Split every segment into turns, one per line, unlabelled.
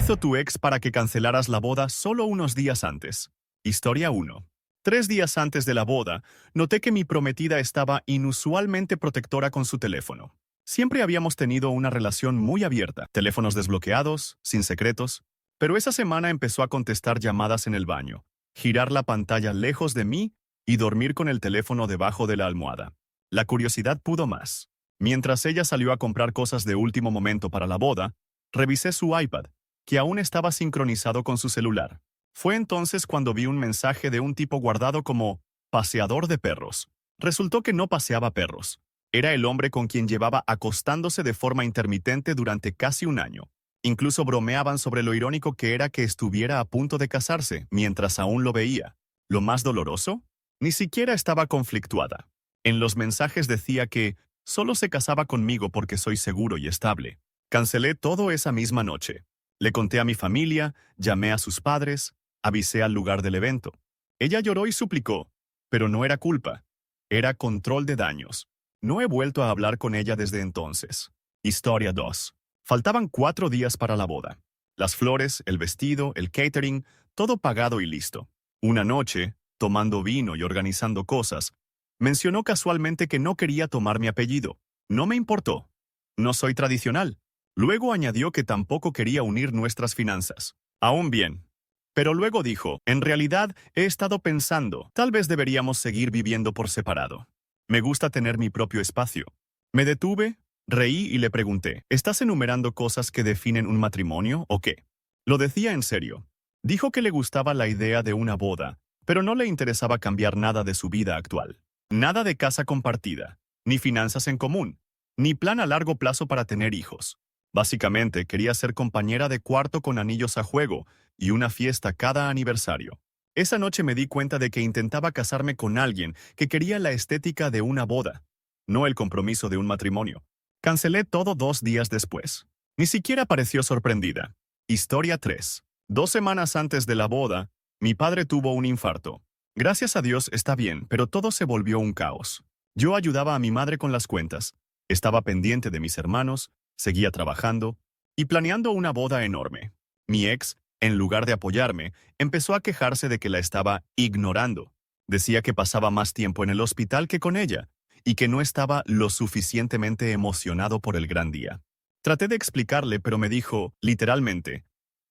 hizo tu ex para que cancelaras la boda solo unos días antes? Historia 1. 3 días antes de la boda, noté que mi prometida estaba inusualmente protectora con su teléfono. Siempre habíamos tenido una relación muy abierta, teléfonos desbloqueados, sin secretos, pero esa semana empezó a contestar llamadas en el baño, girar la pantalla lejos de mí y dormir con el teléfono debajo de la almohada. La curiosidad pudo más. Mientras ella salió a comprar cosas de último momento para la boda, revisé su iPad, que aún estaba sincronizado con su celular. Fue entonces cuando vi un mensaje de un tipo guardado como paseador de perros. Resultó que no paseaba perros. Era el hombre con quien llevaba acostándose de forma intermitente durante casi un año. Incluso bromeaban sobre lo irónico que era que estuviera a punto de casarse mientras aún lo veía. ¿Lo más doloroso? Ni siquiera estaba conflictuada. En los mensajes decía que solo se casaba conmigo porque soy seguro y estable. Cancelé todo esa misma noche. Le conté a mi familia, llamé a sus padres, avisé al lugar del evento. Ella lloró y suplicó, pero no era culpa. Era control de daños. No he vuelto a hablar con ella desde entonces. Historia 2. Faltaban 4 días para la boda. Las flores, el vestido, el catering, todo pagado y listo. Una noche, tomando vino y organizando cosas, mencionó casualmente que no quería tomar mi apellido. No me importó. No soy tradicional. Luego añadió que tampoco quería unir nuestras finanzas. Aún bien. Pero luego dijo, en realidad he estado pensando, tal vez deberíamos seguir viviendo por separado. Me gusta tener mi propio espacio. Me detuve, reí y le pregunté, ¿estás enumerando cosas que definen un matrimonio o qué? Lo decía en serio. Dijo que le gustaba la idea de una boda, pero no le interesaba cambiar nada de su vida actual. Nada de casa compartida, ni finanzas en común, ni plan a largo plazo para tener hijos. Básicamente quería ser compañera de cuarto con anillos a juego y una fiesta cada aniversario. Esa noche me di cuenta de que intentaba casarme con alguien que quería la estética de una boda, no el compromiso de un matrimonio. Cancelé todo 2 días después. Ni siquiera pareció sorprendida. Historia 3. 2 semanas antes de la boda, mi padre tuvo un infarto. Gracias a Dios está bien, pero todo se volvió un caos. Yo ayudaba a mi madre con las cuentas, estaba pendiente de mis hermanos, seguía trabajando y planeando una boda enorme. Mi ex, en lugar de apoyarme, empezó a quejarse de que la estaba ignorando. Decía que pasaba más tiempo en el hospital que con ella y que no estaba lo suficientemente emocionado por el gran día. Traté de explicarle, pero me dijo, literalmente,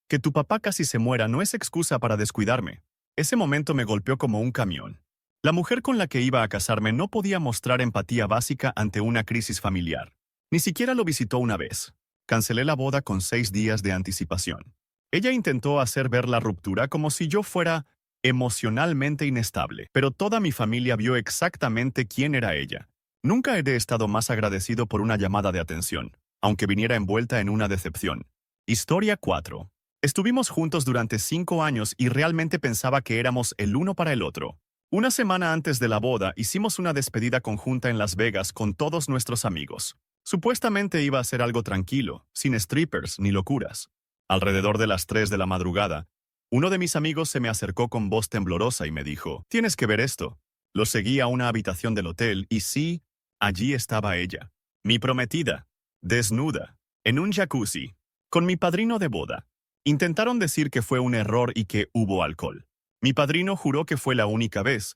que tu papá casi se muera no es excusa para descuidarme. Ese momento me golpeó como un camión. La mujer con la que iba a casarme no podía mostrar empatía básica ante una crisis familiar. Ni siquiera lo visitó una vez. Cancelé la boda con 6 días de anticipación. Ella intentó hacer ver la ruptura como si yo fuera emocionalmente inestable, pero toda mi familia vio exactamente quién era ella. Nunca he estado más agradecido por una llamada de atención, aunque viniera envuelta en una decepción. Historia 4. Estuvimos juntos durante 5 años y realmente pensaba que éramos el uno para el otro. Una semana antes de la boda hicimos una despedida conjunta en Las Vegas con todos nuestros amigos. Supuestamente iba a ser algo tranquilo, sin strippers ni locuras. Alrededor de las 3 de la madrugada, uno de mis amigos se me acercó con voz temblorosa y me dijo, «Tienes que ver esto». Lo seguí a una habitación del hotel y sí, allí estaba ella, mi prometida, desnuda, en un jacuzzi, con mi padrino de boda. Intentaron decir que fue un error y que hubo alcohol. Mi padrino juró que fue la única vez,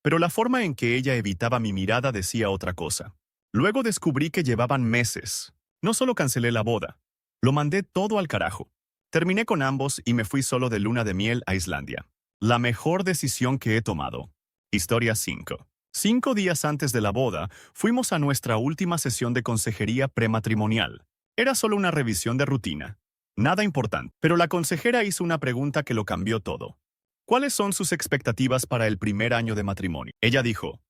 pero la forma en que ella evitaba mi mirada decía otra cosa. Luego descubrí que llevaban meses. No solo cancelé la boda, lo mandé todo al carajo. Terminé con ambos y me fui solo de luna de miel a Islandia. La mejor decisión que he tomado. Historia 5. 5 días antes de la boda, fuimos a nuestra última sesión de consejería prematrimonial. Era solo una revisión de rutina. Nada importante, pero la consejera hizo una pregunta que lo cambió todo. ¿Cuáles son sus expectativas para el primer año de matrimonio? Ella dijo,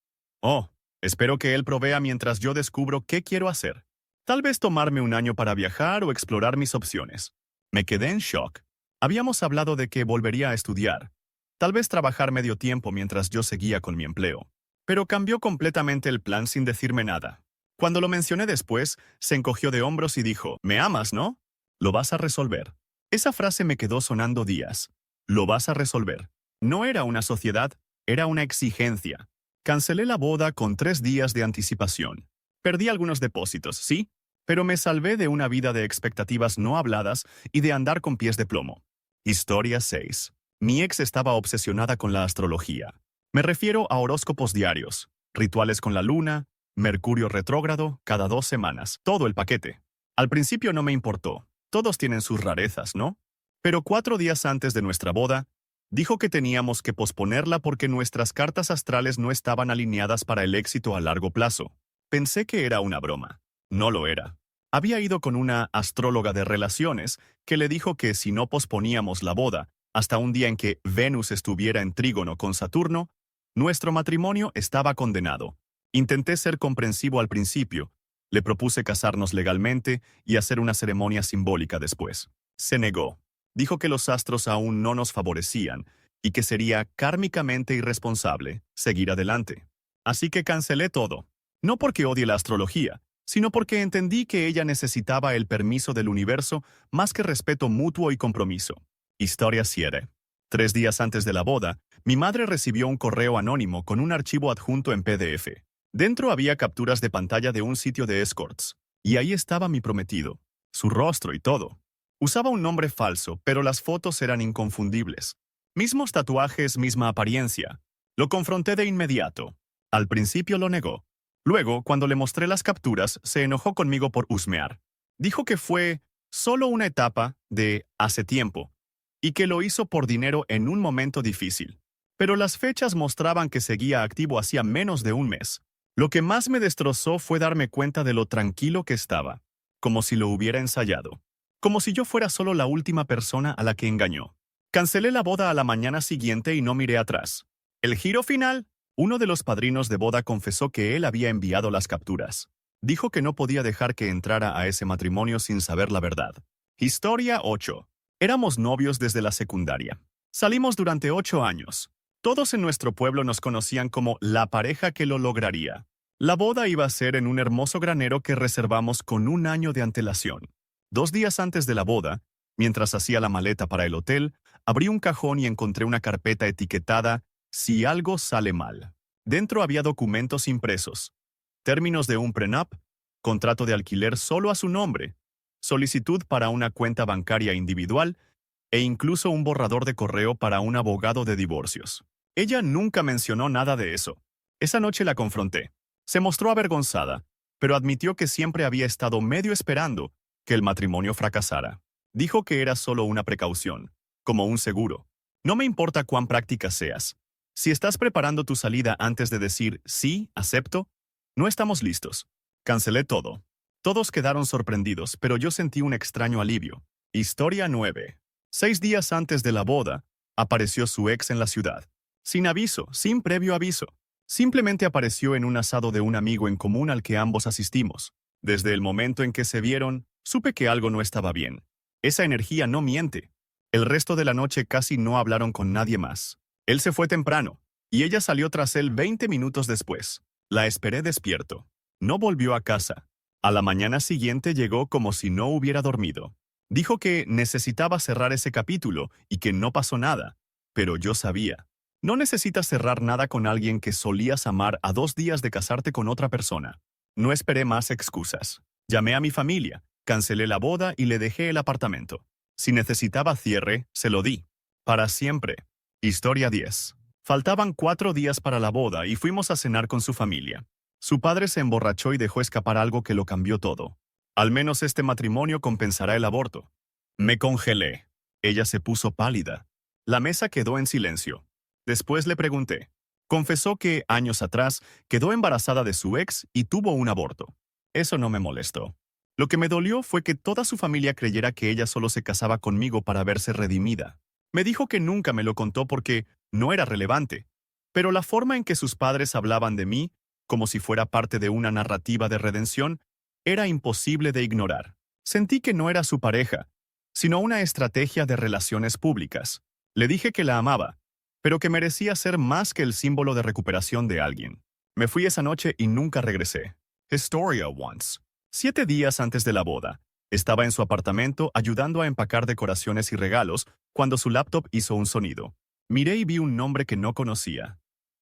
«Oh, espero que él provea mientras yo descubro qué quiero hacer. Tal vez tomarme un año para viajar o explorar mis opciones». Me quedé en shock. Habíamos hablado de que volvería a estudiar. Tal vez trabajar medio tiempo mientras yo seguía con mi empleo. Pero cambió completamente el plan sin decirme nada. Cuando lo mencioné después, se encogió de hombros y dijo, «¿Me amas, no? Lo vas a resolver». Esa frase me quedó sonando días. Lo vas a resolver. No era una sociedad, era una exigencia. Cancelé la boda con 3 días de anticipación. Perdí algunos depósitos, ¿sí? pero me salvé de una vida de expectativas no habladas y de andar con pies de plomo. Historia 6. Mi ex estaba obsesionada con la astrología. Me refiero a horóscopos diarios, rituales con la luna, Mercurio retrógrado cada 2 semanas, todo el paquete. Al principio no me importó. Todos tienen sus rarezas, ¿no? Pero 4 días antes de nuestra boda, dijo que teníamos que posponerla porque nuestras cartas astrales no estaban alineadas para el éxito a largo plazo. Pensé que era una broma. No lo era. Había ido con una astróloga de relaciones que le dijo que si no posponíamos la boda hasta un día en que Venus estuviera en trígono con Saturno, nuestro matrimonio estaba condenado. Intenté ser comprensivo al principio. Le propuse casarnos legalmente y hacer una ceremonia simbólica después. Se negó. Dijo que los astros aún no nos favorecían y que sería kármicamente irresponsable seguir adelante. Así que cancelé todo. No porque odie la astrología, sino porque entendí que ella necesitaba el permiso del universo más que respeto mutuo y compromiso. Historia 7. 3 días antes de la boda, mi madre recibió un correo anónimo con un archivo adjunto en PDF. Dentro había capturas de pantalla de un sitio de escorts, y ahí estaba mi prometido, su rostro y todo. Usaba un nombre falso, pero las fotos eran inconfundibles. Mismos tatuajes, misma apariencia. Lo confronté de inmediato. Al principio lo negó. Luego, cuando le mostré las capturas, se enojó conmigo por husmear. Dijo que fue solo una etapa de hace tiempo, y que lo hizo por dinero en un momento difícil. Pero las fechas mostraban que seguía activo hacía menos de un mes. Lo que más me destrozó fue darme cuenta de lo tranquilo que estaba, como si lo hubiera ensayado, como si yo fuera solo la última persona a la que engañó. Cancelé la boda a la mañana siguiente y no miré atrás. El giro final, uno de los padrinos de boda confesó que él había enviado las capturas. Dijo que no podía dejar que entrara a ese matrimonio sin saber la verdad. Historia 8. Éramos novios desde la secundaria. Salimos durante 8 años. Todos en nuestro pueblo nos conocían como la pareja que lo lograría. La boda iba a ser en un hermoso granero que reservamos con un año de antelación. 2 días antes de la boda, mientras hacía la maleta para el hotel, abrí un cajón y encontré una carpeta etiquetada "Si algo sale mal". Dentro había documentos impresos, términos de un prenup, contrato de alquiler solo a su nombre, solicitud para una cuenta bancaria individual e incluso un borrador de correo para un abogado de divorcios. Ella nunca mencionó nada de eso. Esa noche la confronté. Se mostró avergonzada, pero admitió que siempre había estado medio esperando que el matrimonio fracasara. Dijo que era solo una precaución, como un seguro. No me importa cuán práctica seas. Si estás preparando tu salida antes de decir sí, acepto, no estamos listos. Cancelé todo. Todos quedaron sorprendidos, pero yo sentí un extraño alivio. Historia 9. 6 días antes de la boda, apareció su ex en la ciudad. Sin aviso, sin previo aviso. Simplemente apareció en un asado de un amigo en común al que ambos asistimos. Desde el momento en que se vieron, supe que algo no estaba bien. Esa energía no miente. El resto de la noche casi no hablaron con nadie más. Él se fue temprano, y ella salió tras él 20 minutos después. La esperé despierto. No volvió a casa. A la mañana siguiente llegó como si no hubiera dormido. Dijo que necesitaba cerrar ese capítulo y que no pasó nada. Pero yo sabía. No necesitas cerrar nada con alguien que solías amar a 2 días de casarte con otra persona. No esperé más excusas. Llamé a mi familia, cancelé la boda y le dejé el apartamento. Si necesitaba cierre, se lo di. Para siempre. Historia 10. Faltaban 4 días para la boda y fuimos a cenar con su familia. Su padre se emborrachó y dejó escapar algo que lo cambió todo. Al menos este matrimonio compensará el aborto. Me congelé. Ella se puso pálida. La mesa quedó en silencio. Después le pregunté. Confesó que, años atrás, quedó embarazada de su ex y tuvo un aborto. Eso no me molestó. Lo que me dolió fue que toda su familia creyera que ella solo se casaba conmigo para verse redimida. Me dijo que nunca me lo contó porque no era relevante, pero la forma en que sus padres hablaban de mí, como si fuera parte de una narrativa de redención, era imposible de ignorar. Sentí que no era su pareja, sino una estrategia de relaciones públicas. Le dije que la amaba, pero que merecía ser más que el símbolo de recuperación de alguien. Me fui esa noche y nunca regresé. Historia once. 7 días antes de la boda, estaba en su apartamento ayudando a empacar decoraciones y regalos cuando su laptop hizo un sonido. Miré y vi un nombre que no conocía.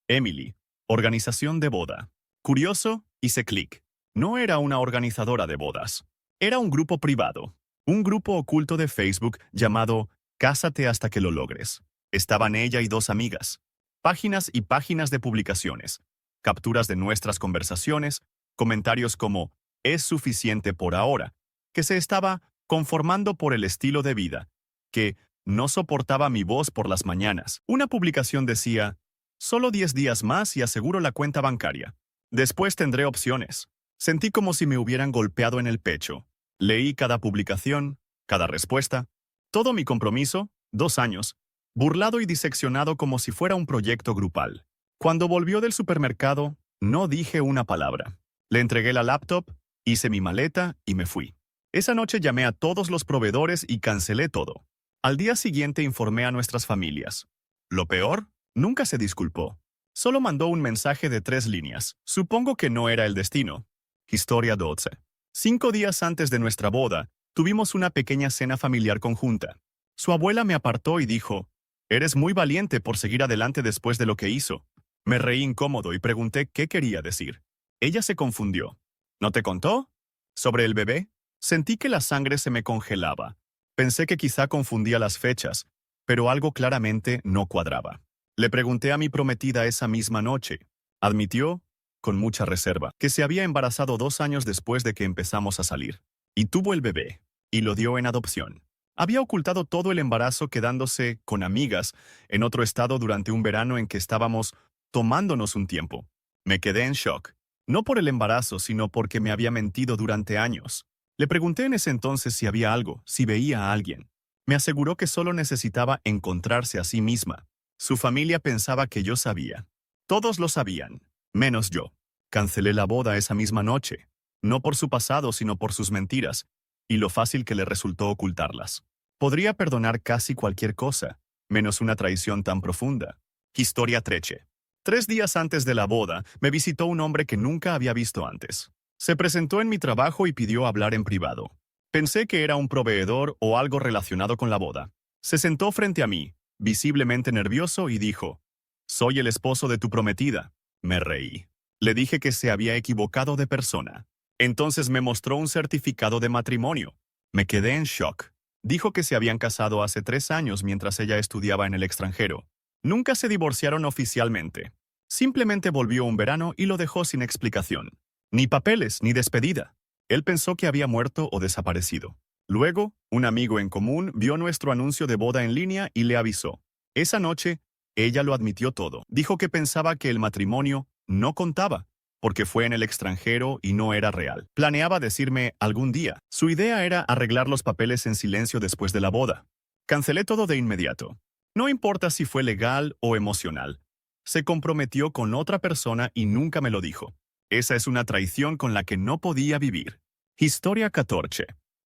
Emily, organización de boda. Curioso, hice clic. No era una organizadora de bodas. Era un grupo privado, un grupo oculto de Facebook llamado Cásate hasta que lo logres. Estaban ella y dos amigas. Páginas y páginas de publicaciones, capturas de nuestras conversaciones, comentarios como «es suficiente por ahora», que se estaba conformando por el estilo de vida, que no soportaba mi voz por las mañanas. Una publicación decía «solo 10 días más y aseguro la cuenta bancaria. Después tendré opciones». Sentí como si me hubieran golpeado en el pecho. Leí cada publicación, cada respuesta, todo mi compromiso, 2 años, burlado y diseccionado como si fuera un proyecto grupal. Cuando volvió del supermercado, no dije una palabra. Le entregué la laptop, hice mi maleta y me fui. Esa noche llamé a todos los proveedores y cancelé todo. Al día siguiente informé a nuestras familias. Lo peor, nunca se disculpó. Solo mandó un mensaje de 3 líneas. Supongo que no era el destino. Historia 12. 5 días antes de nuestra boda, tuvimos una pequeña cena familiar conjunta. Su abuela me apartó y dijo, «Eres muy valiente por seguir adelante después de lo que hizo». Me reí incómodo y pregunté qué quería decir. Ella se confundió. ¿No te contó? ¿Sobre el bebé? Sentí que la sangre se me congelaba. Pensé que quizá confundía las fechas, pero algo claramente no cuadraba. Le pregunté a mi prometida esa misma noche. Admitió, con mucha reserva, que se había embarazado 2 años después de que empezamos a salir. Y tuvo el bebé, y lo dio en adopción. Había ocultado todo el embarazo quedándose con amigas en otro estado durante un verano en que estábamos tomándonos un tiempo. Me quedé en shock, no por el embarazo, sino porque me había mentido durante años. Le pregunté en ese entonces si había algo, si veía a alguien. Me aseguró que solo necesitaba encontrarse a sí misma. Su familia pensaba que yo sabía. Todos lo sabían, menos yo. Cancelé la boda esa misma noche, no por su pasado, sino por sus mentiras, y lo fácil que le resultó ocultarlas. Podría perdonar casi cualquier cosa, menos una traición tan profunda. Historia 13. 3 días antes de la boda, me visitó un hombre que nunca había visto antes. Se presentó en mi trabajo y pidió hablar en privado. Pensé que era un proveedor o algo relacionado con la boda. Se sentó frente a mí, visiblemente nervioso, y dijo, «Soy el esposo de tu prometida». Me reí. Le dije que se había equivocado de persona. Entonces me mostró un certificado de matrimonio. Me quedé en shock. Dijo que se habían casado hace 3 años mientras ella estudiaba en el extranjero. Nunca se divorciaron oficialmente. Simplemente volvió un verano y lo dejó sin explicación. Ni papeles, ni despedida. Él pensó que había muerto o desaparecido. Luego, un amigo en común vio nuestro anuncio de boda en línea y le avisó. Esa noche, ella lo admitió todo. Dijo que pensaba que el matrimonio no contaba, porque fue en el extranjero y no era real. Planeaba decirme algún día. Su idea era arreglar los papeles en silencio después de la boda. Cancelé todo de inmediato. No importa si fue legal o emocional. Se comprometió con otra persona y nunca me lo dijo. Esa es una traición con la que no podía vivir. Historia 14.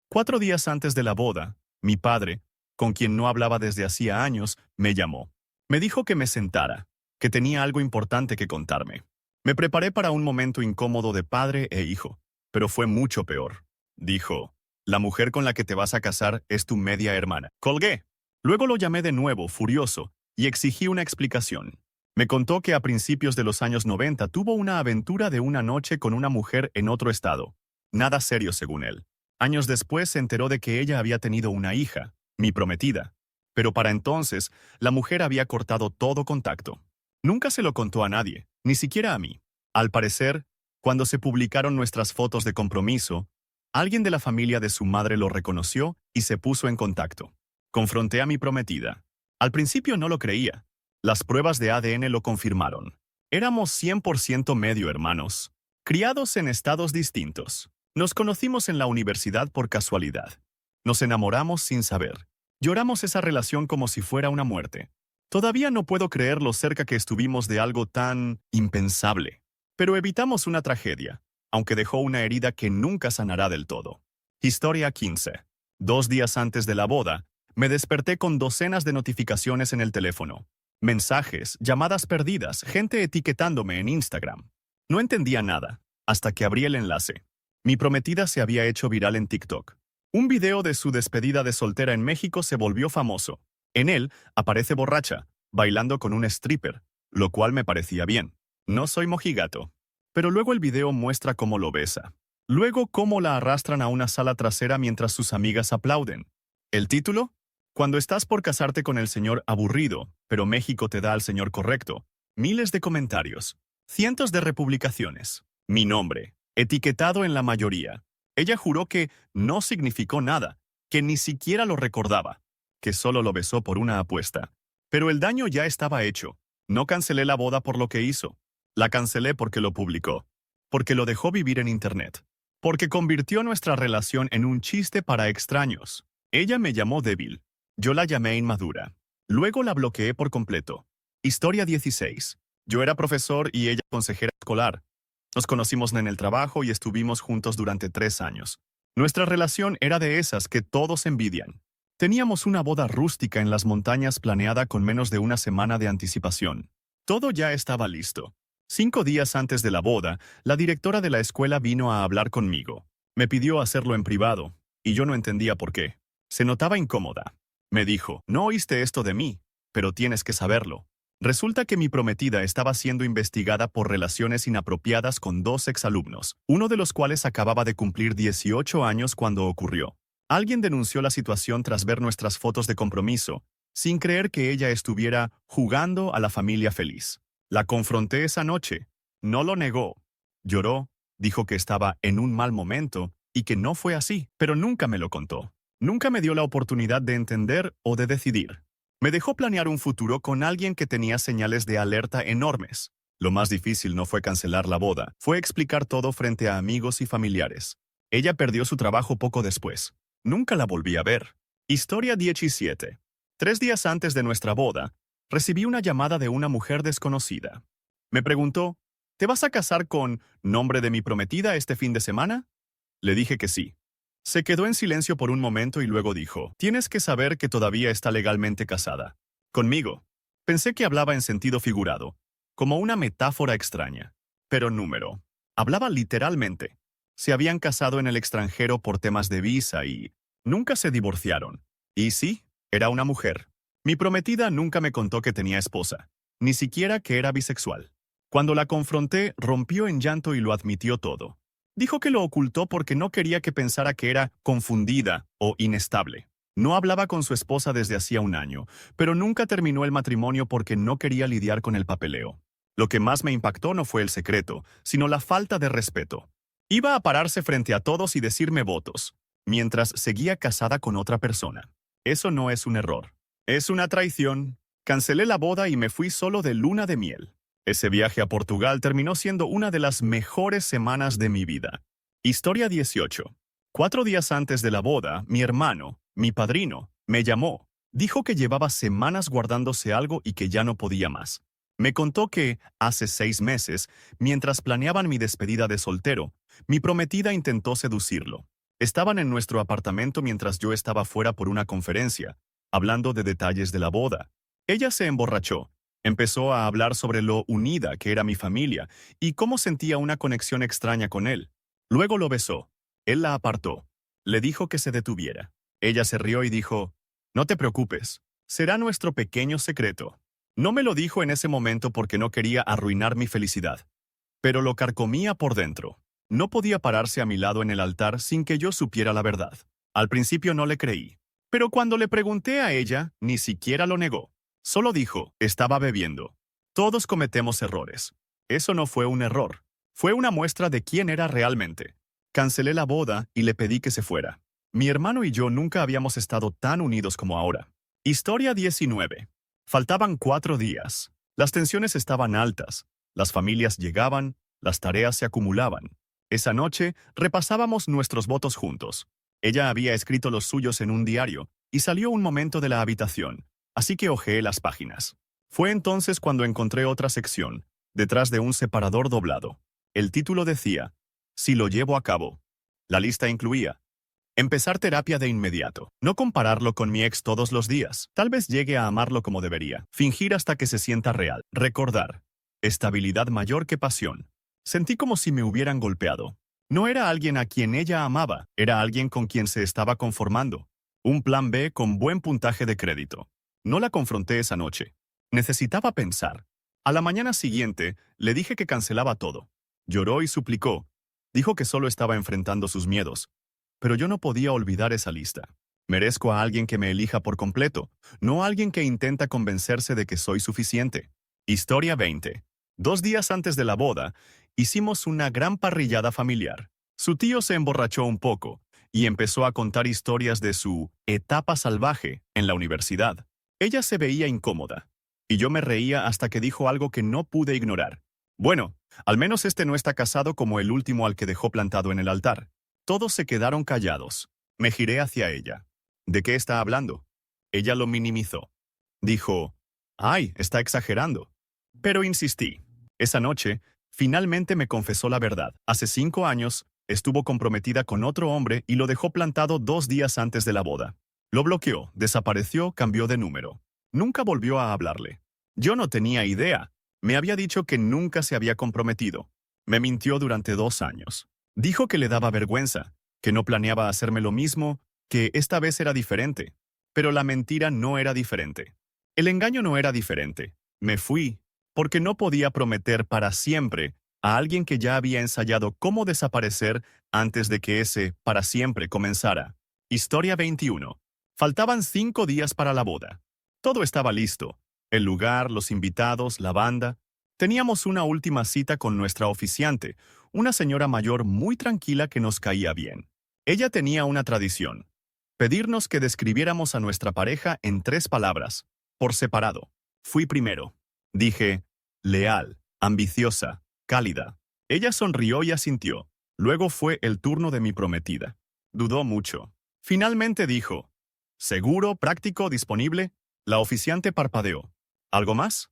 4 días antes de la boda, mi padre, con quien no hablaba desde hacía años, me llamó. Me dijo que me sentara, que tenía algo importante que contarme. Me preparé para un momento incómodo de padre e hijo, pero fue mucho peor. Dijo, «La mujer con la que te vas a casar es tu media hermana». Colgué. Luego lo llamé de nuevo, furioso, y exigí una explicación. Me contó que a principios de los años 90 tuvo una aventura de una noche con una mujer en otro estado. Nada serio, según él. Años después se enteró de que ella había tenido una hija, mi prometida. Pero para entonces, la mujer había cortado todo contacto. Nunca se lo contó a nadie, ni siquiera a mí. Al parecer, cuando se publicaron nuestras fotos de compromiso, alguien de la familia de su madre lo reconoció y se puso en contacto. Confronté a mi prometida. Al principio no lo creía. Las pruebas de ADN lo confirmaron. Éramos 100% medio hermanos, criados en estados distintos. Nos conocimos en la universidad por casualidad. Nos enamoramos sin saber. Lloramos esa relación como si fuera una muerte. Todavía no puedo creer lo cerca que estuvimos de algo tan impensable. Pero evitamos una tragedia, aunque dejó una herida que nunca sanará del todo. Historia 15. 2 días antes de la boda, me desperté con docenas de notificaciones en el teléfono. Mensajes, llamadas perdidas, gente etiquetándome en Instagram. No entendía nada, hasta que abrí el enlace. Mi prometida se había hecho viral en TikTok. Un video de su despedida de soltera en México se volvió famoso. En él, aparece borracha, bailando con un stripper, lo cual me parecía bien. No soy mojigato. Pero luego el video muestra cómo lo besa. Luego, cómo la arrastran a una sala trasera mientras sus amigas aplauden. ¿El título? Cuando estás por casarte con el señor aburrido, pero México te da al señor correcto. Miles de comentarios. Cientos de republicaciones. Mi nombre, etiquetado en la mayoría. Ella juró que no significó nada, que ni siquiera lo recordaba, que solo lo besó por una apuesta. Pero el daño ya estaba hecho. No cancelé la boda por lo que hizo. La cancelé porque lo publicó. Porque lo dejó vivir en Internet. Porque convirtió nuestra relación en un chiste para extraños. Ella me llamó débil. Yo la llamé inmadura. Luego la bloqueé por completo. Historia 16. Yo era profesor y ella consejera escolar. Nos conocimos en el trabajo y estuvimos juntos durante 3 años. Nuestra relación era de esas que todos envidian. Teníamos una boda rústica en las montañas planeada con menos de una semana de anticipación. Todo ya estaba listo. 5 días antes de la boda, la directora de la escuela vino a hablar conmigo. Me pidió hacerlo en privado, y yo no entendía por qué. Se notaba incómoda. Me dijo, no oíste esto de mí, pero tienes que saberlo. Resulta que mi prometida estaba siendo investigada por relaciones inapropiadas con 2 exalumnos, uno de los cuales acababa de cumplir 18 años cuando ocurrió. Alguien denunció la situación tras ver nuestras fotos de compromiso, sin creer que ella estuviera jugando a la familia feliz. La confronté esa noche. No lo negó. Lloró, dijo que estaba en un mal momento y que no fue así, pero nunca me lo contó. Nunca me dio la oportunidad de entender o de decidir. Me dejó planear un futuro con alguien que tenía señales de alerta enormes. Lo más difícil no fue cancelar la boda, fue explicar todo frente a amigos y familiares. Ella perdió su trabajo poco después. Nunca la volví a ver. Historia 17. 3 días antes de nuestra boda, recibí una llamada de una mujer desconocida. Me preguntó, ¿te vas a casar con nombre de mi prometida este fin de semana? Le dije que sí. Se quedó en silencio por un momento y luego dijo, tienes que saber que todavía está legalmente casada. Conmigo. Pensé que hablaba en sentido figurado, como una metáfora extraña. Pero número. Hablaba literalmente. Se habían casado en el extranjero por temas de visa y nunca se divorciaron. Y sí, era una mujer. Mi prometida nunca me contó que tenía esposa, ni siquiera que era bisexual. Cuando la confronté, rompió en llanto y lo admitió todo. Dijo que lo ocultó porque no quería que pensara que era confundida o inestable. No hablaba con su esposa desde hacía un año, pero nunca terminó el matrimonio porque no quería lidiar con el papeleo. Lo que más me impactó no fue el secreto, sino la falta de respeto. Iba a pararse frente a todos y decirme votos, mientras seguía casada con otra persona. Eso no es un error. Es una traición. Cancelé la boda y me fui solo de luna de miel. Ese viaje a Portugal terminó siendo una de las mejores semanas de mi vida. Historia 18. 4 días antes de la boda, mi hermano, mi padrino, me llamó. Dijo que llevaba semanas guardándose algo y que ya no podía más. Me contó que, hace 6 meses, mientras planeaban mi despedida de soltero, mi prometida intentó seducirlo. Estaban en nuestro apartamento mientras yo estaba fuera por una conferencia, hablando de detalles de la boda. Ella se emborrachó. Empezó a hablar sobre lo unida que era mi familia y cómo sentía una conexión extraña con él. Luego lo besó. Él la apartó. Le dijo que se detuviera. Ella se rió y dijo, no te preocupes, será nuestro pequeño secreto. No me lo dijo en ese momento porque no quería arruinar mi felicidad, pero lo carcomía por dentro. No podía pararse a mi lado en el altar sin que yo supiera la verdad. Al principio no le creí, pero cuando le pregunté a ella, ni siquiera lo negó. Solo dijo, estaba bebiendo. Todos cometemos errores. Eso no fue un error. Fue una muestra de quién era realmente. Cancelé la boda y le pedí que se fuera. Mi hermano y yo nunca habíamos estado tan unidos como ahora. Historia 19. Faltaban 4 días. Las tensiones estaban altas. Las familias llegaban, las tareas se acumulaban. Esa noche repasábamos nuestros votos juntos. Ella había escrito los suyos en un diario y salió un momento de la habitación. Así que hojeé las páginas. Fue entonces cuando encontré otra sección, detrás de un separador doblado. El título decía, si lo llevo a cabo. La lista incluía, empezar terapia de inmediato, no compararlo con mi ex todos los días, tal vez llegue a amarlo como debería, fingir hasta que se sienta real, recordar, estabilidad mayor que pasión. Sentí como si me hubieran golpeado. No era alguien a quien ella amaba, era alguien con quien se estaba conformando. Un plan B con buen puntaje de crédito. No la confronté esa noche. Necesitaba pensar. A la mañana siguiente, le dije que cancelaba todo. Lloró y suplicó. Dijo que solo estaba enfrentando sus miedos, pero yo no podía olvidar esa lista. Merezco a alguien que me elija por completo, no a alguien que intenta convencerse de que soy suficiente. Historia 20. 2 días antes de la boda, hicimos una gran parrillada familiar. Su tío se emborrachó un poco y empezó a contar historias de su etapa salvaje en la universidad. Ella se veía incómoda, y yo me reía hasta que dijo algo que no pude ignorar. Bueno, al menos este no está casado como el último al que dejó plantado en el altar. Todos se quedaron callados. Me giré hacia ella. ¿De qué está hablando? Ella lo minimizó. Dijo, «Ay, está exagerando». Pero insistí. Esa noche, finalmente me confesó la verdad. Hace 5 años, estuvo comprometida con otro hombre y lo dejó plantado 2 días antes de la boda. Lo bloqueó, desapareció, cambió de número. Nunca volvió a hablarle. Yo no tenía idea. Me había dicho que nunca se había comprometido. Me mintió durante 2 años. Dijo que le daba vergüenza, que no planeaba hacerme lo mismo, que esta vez era diferente. Pero la mentira no era diferente. El engaño no era diferente. Me fui, porque no podía prometer para siempre a alguien que ya había ensayado cómo desaparecer antes de que ese para siempre comenzara. Historia 21. Faltaban 5 días para la boda. Todo estaba listo. El lugar, los invitados, la banda. Teníamos una última cita con nuestra oficiante, una señora mayor muy tranquila que nos caía bien. Ella tenía una tradición: pedirnos que describiéramos a nuestra pareja en 3 palabras, por separado. Fui primero. Dije, leal, ambiciosa, cálida. Ella sonrió y asintió. Luego fue el turno de mi prometida. Dudó mucho. Finalmente dijo, seguro, práctico, disponible. La oficiante parpadeó. ¿Algo más?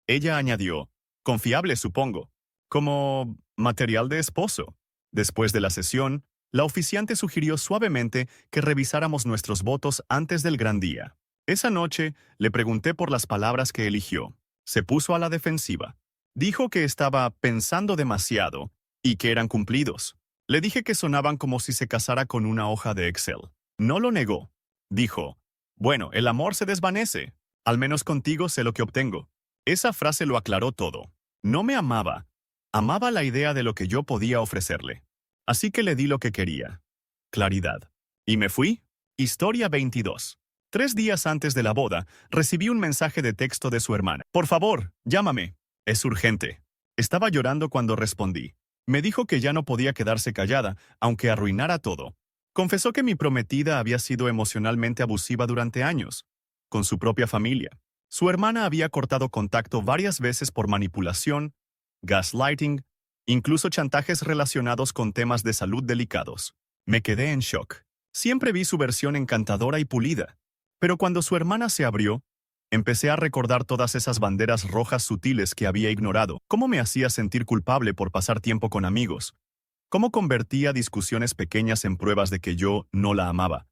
Ella añadió, confiable, supongo. Como material de esposo. Después de la sesión, la oficiante sugirió suavemente que revisáramos nuestros votos antes del gran día. Esa noche le pregunté por las palabras que eligió. Se puso a la defensiva. Dijo que estaba pensando demasiado y que eran cumplidos. Le dije que sonaban como si se casara con una hoja de Excel. No lo negó. Dijo, bueno, el amor se desvanece. Al menos contigo sé lo que obtengo. Esa frase lo aclaró todo. No me amaba. Amaba la idea de lo que yo podía ofrecerle. Así que le di lo que quería. Claridad. ¿Y me fui? Historia 22. 3 días antes de la boda, recibí un mensaje de texto de su hermana. Por favor, llámame. Es urgente. Estaba llorando cuando respondí. Me dijo que ya no podía quedarse callada, aunque arruinara todo. Confesó que mi prometida había sido emocionalmente abusiva durante años, con su propia familia. Su hermana había cortado contacto varias veces por manipulación, gaslighting, incluso chantajes relacionados con temas de salud delicados. Me quedé en shock. Siempre vi su versión encantadora y pulida. Pero cuando su hermana se abrió, empecé a recordar todas esas banderas rojas sutiles que había ignorado. Cómo me hacía sentir culpable por pasar tiempo con amigos. Cómo convertía discusiones pequeñas en pruebas de que yo no la amaba.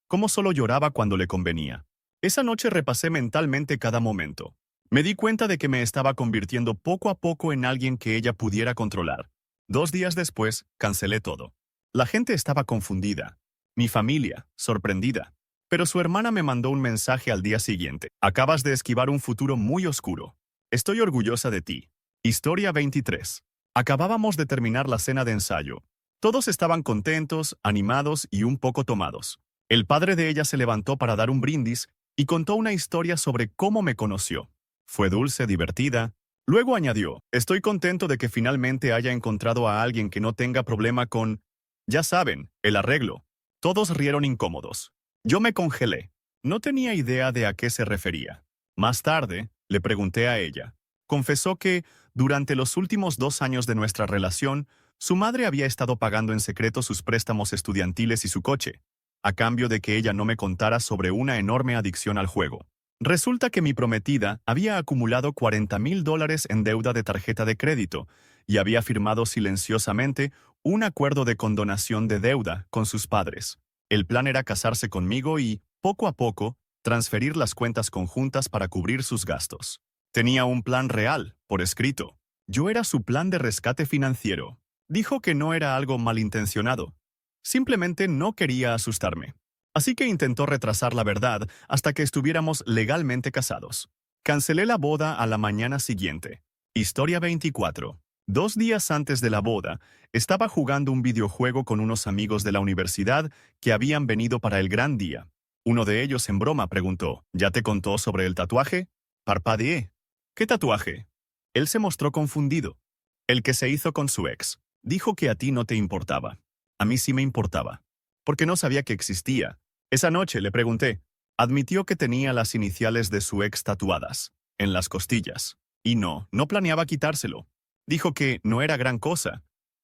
Cómo solo lloraba cuando le convenía. Esa noche repasé mentalmente cada momento. Me di cuenta de que me estaba convirtiendo poco a poco en alguien que ella pudiera controlar. 2 días después, cancelé todo. La gente estaba confundida. Mi familia, sorprendida. Pero su hermana me mandó un mensaje al día siguiente. Acabas de esquivar un futuro muy oscuro. Estoy orgullosa de ti. Historia 23. Acabábamos de terminar la cena de ensayo. Todos estaban contentos, animados y un poco tomados. El padre de ella se levantó para dar un brindis y contó una historia sobre cómo me conoció. Fue dulce, divertida. Luego añadió, estoy contento de que finalmente haya encontrado a alguien que no tenga problema con, ya saben, el arreglo. Todos rieron incómodos. Yo me congelé. No tenía idea de a qué se refería. Más tarde, le pregunté a ella. Confesó que, durante los últimos 2 años de nuestra relación, su madre había estado pagando en secreto sus préstamos estudiantiles y su coche, a cambio de que ella no me contara sobre una enorme adicción al juego. Resulta que mi prometida había acumulado $40,000 en deuda de tarjeta de crédito y había firmado silenciosamente un acuerdo de condonación de deuda con sus padres. El plan era casarse conmigo y, poco a poco, transferir las cuentas conjuntas para cubrir sus gastos. Tenía un plan real, por escrito. Yo era su plan de rescate financiero. Dijo que no era algo malintencionado. Simplemente no quería asustarme. Así que intentó retrasar la verdad hasta que estuviéramos legalmente casados. Cancelé la boda a la mañana siguiente. Historia 24. 2 días antes de la boda, estaba jugando un videojuego con unos amigos de la universidad que habían venido para el gran día. Uno de ellos en broma preguntó, ¿ya te contó sobre el tatuaje? Parpadeé. ¿Qué tatuaje? Él se mostró confundido. El que se hizo con su ex. Dijo que a ti no te importaba. A mí sí me importaba. Porque no sabía que existía. Esa noche le pregunté. Admitió que tenía las iniciales de su ex tatuadas, en las costillas. Y no planeaba quitárselo. Dijo que no era gran cosa,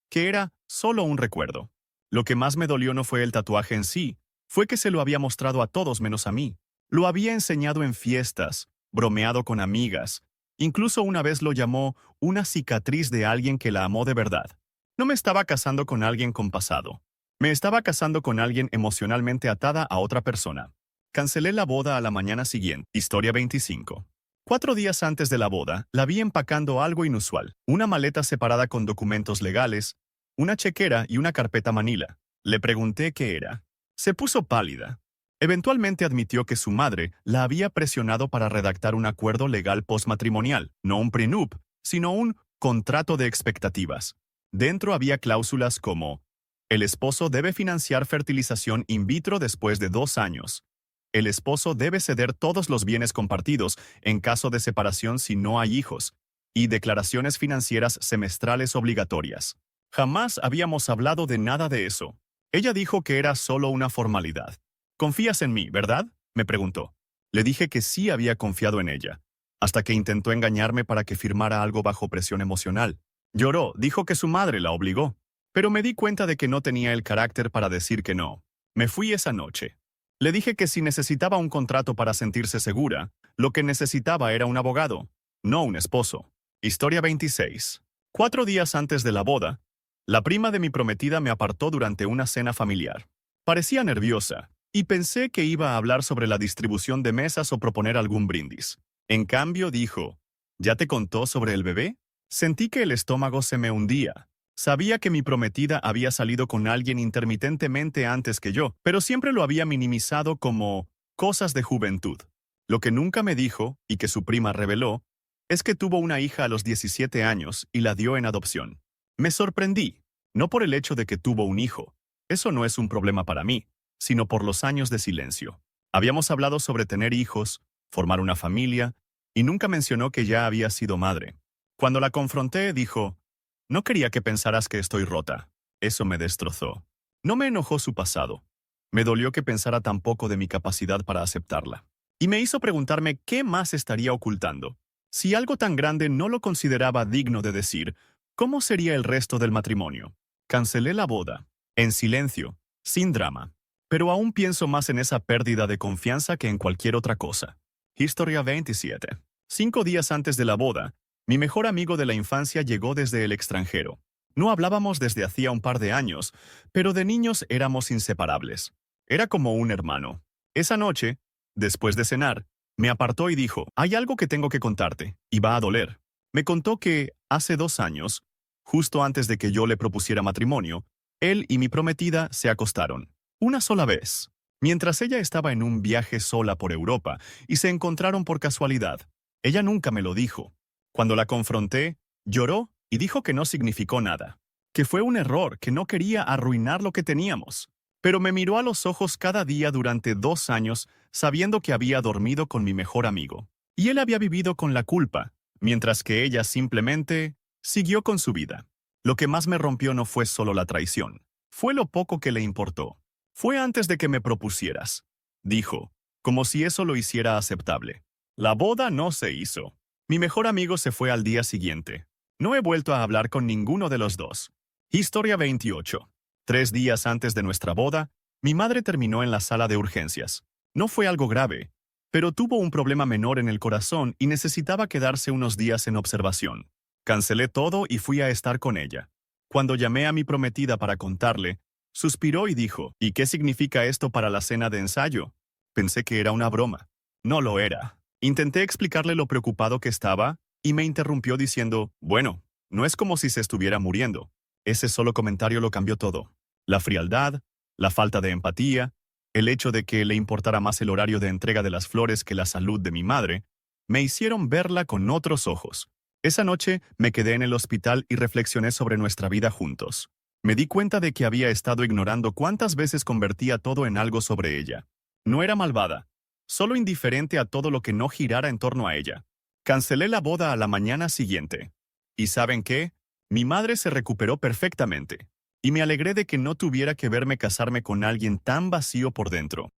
que era solo un recuerdo. Lo que más me dolió no fue el tatuaje en sí, fue que se lo había mostrado a todos menos a mí. Lo había enseñado en fiestas, bromeado con amigas. Incluso una vez lo llamó una cicatriz de alguien que la amó de verdad. No me estaba casando con alguien con pasado. Me estaba casando con alguien emocionalmente atada a otra persona. Cancelé la boda a la mañana siguiente. Historia 25. 4 días antes de la boda, la vi empacando algo inusual. Una maleta separada con documentos legales, una chequera y una carpeta manila. Le pregunté qué era. Se puso pálida. Eventualmente admitió que su madre la había presionado para redactar un acuerdo legal postmatrimonial, no un prenup, sino un contrato de expectativas. Dentro había cláusulas como: el esposo debe financiar fertilización in vitro después de 2 años. El esposo debe ceder todos los bienes compartidos en caso de separación si no hay hijos, y declaraciones financieras semestrales obligatorias. Jamás habíamos hablado de nada de eso. Ella dijo que era solo una formalidad. ¿Confías en mí, verdad?, me preguntó. Le dije que sí había confiado en ella, hasta que intentó engañarme para que firmara algo bajo presión emocional. Lloró, dijo que su madre la obligó, pero me di cuenta de que no tenía el carácter para decir que no. Me fui esa noche. Le dije que si necesitaba un contrato para sentirse segura, lo que necesitaba era un abogado, no un esposo. Historia 26. 4 días antes de la boda, la prima de mi prometida me apartó durante una cena familiar. Parecía nerviosa, y pensé que iba a hablar sobre la distribución de mesas o proponer algún brindis. En cambio dijo, ¿ya te contó sobre el bebé? Sentí que el estómago se me hundía. Sabía que mi prometida había salido con alguien intermitentemente antes que yo, pero siempre lo había minimizado como cosas de juventud. Lo que nunca me dijo, y que su prima reveló, es que tuvo una hija a los 17 años y la dio en adopción. Me sorprendí, no por el hecho de que tuvo un hijo. Eso no es un problema para mí, sino por los años de silencio. Habíamos hablado sobre tener hijos, formar una familia, y nunca mencionó que ya había sido madre. Cuando la confronté, dijo, no quería que pensaras que estoy rota. Eso me destrozó. No me enojó su pasado. Me dolió que pensara tan poco de mi capacidad para aceptarla. Y me hizo preguntarme qué más estaría ocultando. Si algo tan grande no lo consideraba digno de decir, ¿cómo sería el resto del matrimonio? Cancelé la boda, en silencio, sin drama. Pero aún pienso más en esa pérdida de confianza que en cualquier otra cosa. Historia 27. 5 días antes de la boda, mi mejor amigo de la infancia llegó desde el extranjero. No hablábamos desde hacía un par de años, pero de niños éramos inseparables. Era como un hermano. Esa noche, después de cenar, me apartó y dijo, hay algo que tengo que contarte, y va a doler. Me contó que, hace 2 años, justo antes de que yo le propusiera matrimonio, él y mi prometida se acostaron. Una sola vez, mientras ella estaba en un viaje sola por Europa, y se encontraron por casualidad. Ella nunca me lo dijo. Cuando la confronté, lloró y dijo que no significó nada, que fue un error, que no quería arruinar lo que teníamos. Pero me miró a los ojos cada día durante 2 años, sabiendo que había dormido con mi mejor amigo. Y él había vivido con la culpa, mientras que ella simplemente siguió con su vida. Lo que más me rompió no fue solo la traición, fue lo poco que le importó. Fue antes de que me propusieras, dijo, como si eso lo hiciera aceptable. La boda no se hizo. Mi mejor amigo se fue al día siguiente. No he vuelto a hablar con ninguno de los dos. Historia 28. 3 días antes de nuestra boda, mi madre terminó en la sala de urgencias. No fue algo grave, pero tuvo un problema menor en el corazón y necesitaba quedarse unos días en observación. Cancelé todo y fui a estar con ella. Cuando llamé a mi prometida para contarle, suspiró y dijo, ¿y qué significa esto para la cena de ensayo? Pensé que era una broma. No lo era. Intenté explicarle lo preocupado que estaba, y me interrumpió diciendo, bueno, no es como si se estuviera muriendo. Ese solo comentario lo cambió todo. La frialdad, la falta de empatía, el hecho de que le importara más el horario de entrega de las flores que la salud de mi madre, me hicieron verla con otros ojos. Esa noche me quedé en el hospital y reflexioné sobre nuestra vida juntos. Me di cuenta de que había estado ignorando cuántas veces convertía todo en algo sobre ella. No era malvada, solo indiferente a todo lo que no girara en torno a ella. Cancelé la boda a la mañana siguiente. ¿Y saben qué? Mi madre se recuperó perfectamente. Y me alegré de que no tuviera que verme casarme con alguien tan vacío por dentro.